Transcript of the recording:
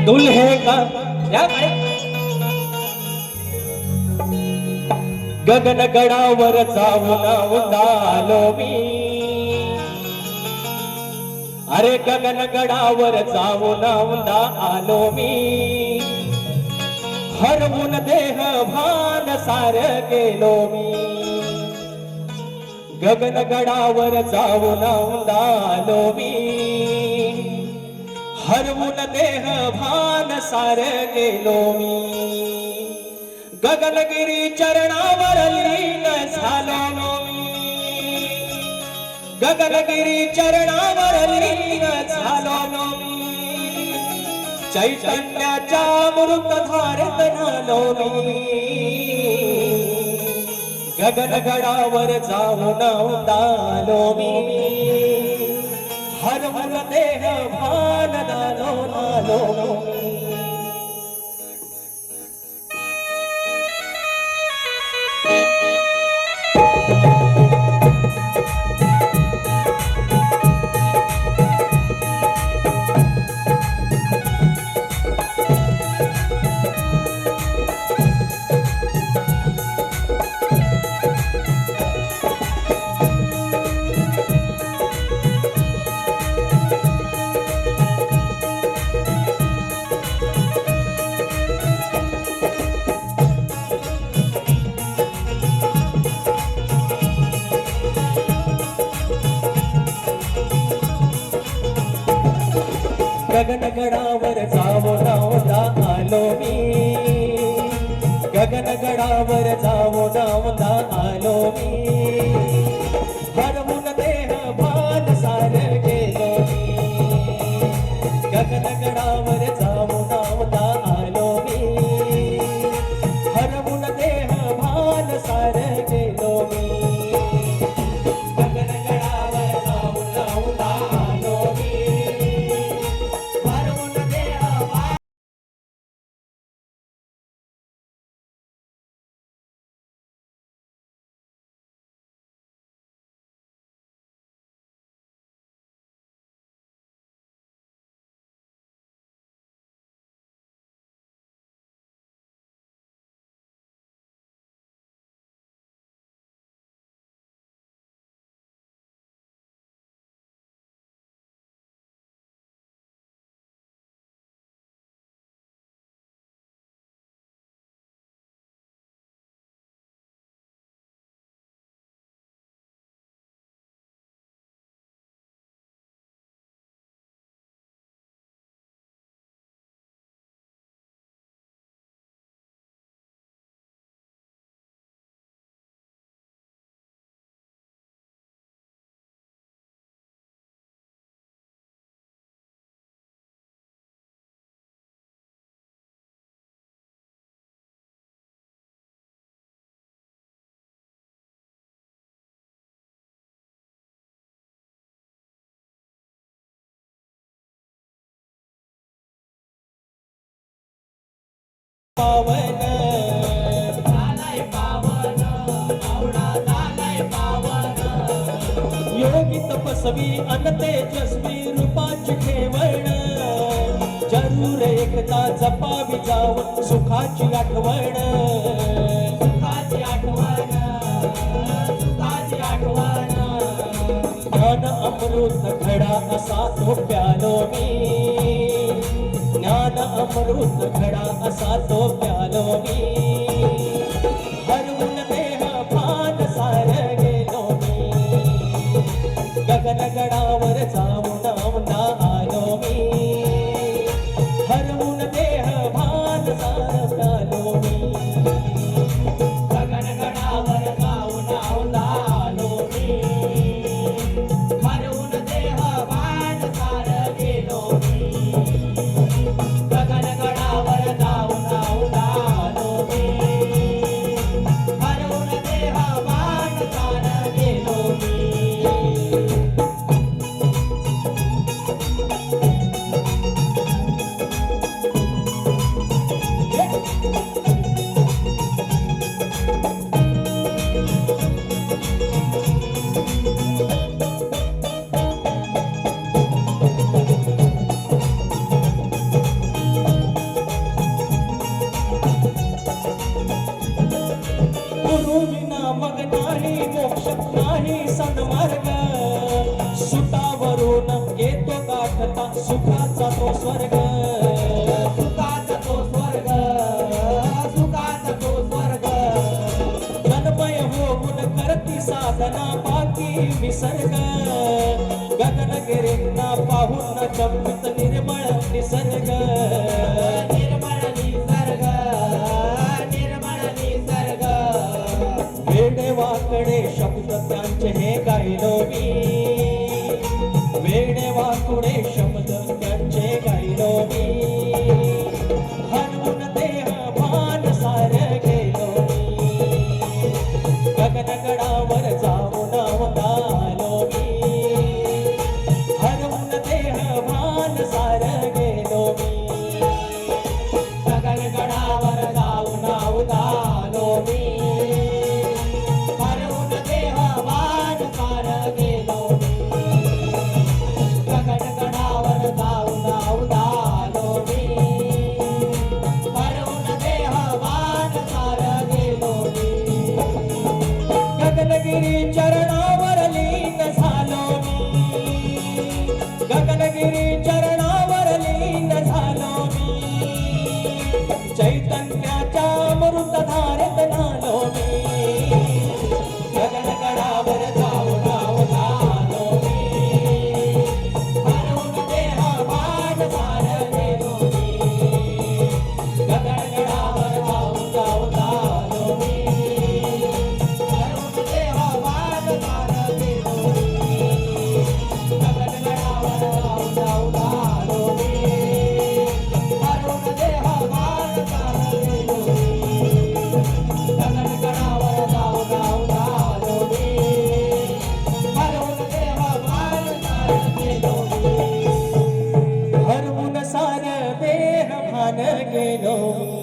दुल्हे का गगन गडावर जाऊन उडालो मी, अरे गगन गडावर जाऊन आलो मी, हरवून देह भान सार गेलो मी, गगन गडावर जाऊन आलो मी, हरवून देह भान सार गेलो मी, गगनगिरी चरणावर लीन झालो मी, गगनगिरी चरणावर लीन झालो मी, चैतन्याच्या अमृत धारेत न्हालो मी, गगनगडावर जाऊन उडालो मी, हरवून देह भान नालो मी. गगनगडावर जाऊन आलो मी, गगनगडावर जाऊन आलो मी, हरवून देह भान सार गेलो मी, गगनगडावर जाऊन आलो मी, हरवून देह भान सार गेलो मी, गगनगडावर जाऊन आलो मी, पावन झालाय पावन, आवडा झालाय पावन, योगी तपस्वी अन तेजस्वी रूपाची ठेवण, जरूर एकदा जपावी जाऊन सुखाची आठवण, सुखाची आठवण, सुखाची आठवण, ज्ञान अमृत घडा असा तो प्यालो मी, ज्ञान अमृत घडा असा तो प्यालो मी, हरवून देह भान सार गेलो मी, गगनगडावर जाऊन आलो मी, हरवून देह भान सार प्यालो मी, गगनगडावर जाऊन आलो मी, हरवून देह भान सार गेलो मी, गगनगडावर जाऊन आलो मी. सुखाचा तो स्वर्ग सुखाचा तो स्वर्ग सुखाचा तो स्वर्ग तन्मय होऊन करती साधना पाकी विसर्ग गगनगिरींना पाहून चंपित निर्मळ निसर्ग निर्मळ निसर्ग निर्मळ निसर्ग वेडे वाकडे शब्द त्यांचे हे गायलो मी वेडे वाकुडे शब्द त्यांचे गायलो मी हरवून देह भान सार गेलो मी गगनगडावर जाऊन अवतालो मी हरवून देह भान सार गेलो मी गगनगडावर जाऊन अवतालो मी हरवून देह वाट पार गेलो मी गगनगडावर जाऊन अवतालो मी हरवून देह वाट पार गेलो मी गगनगिरी चरणावर लीन झालो मी गगनगिरी चरणावर लीन झालो मी चैतन्याच्या अमृत धारेत नालो मी गगनगडावर जाऊन अवतालो मी हरवून देह वाट पार गेलो मी गगनगडावर जाऊन अवतालो मी हरवून देह वाट पार गेलो मी गगनगडावर जाऊन अवतालो मी हरवून देह वाट पार गेलो मी गगनगडावर जाऊन अवतालो मी हरवून देह वाट पार गेलो मी हरवून सार देह भान गेलो मी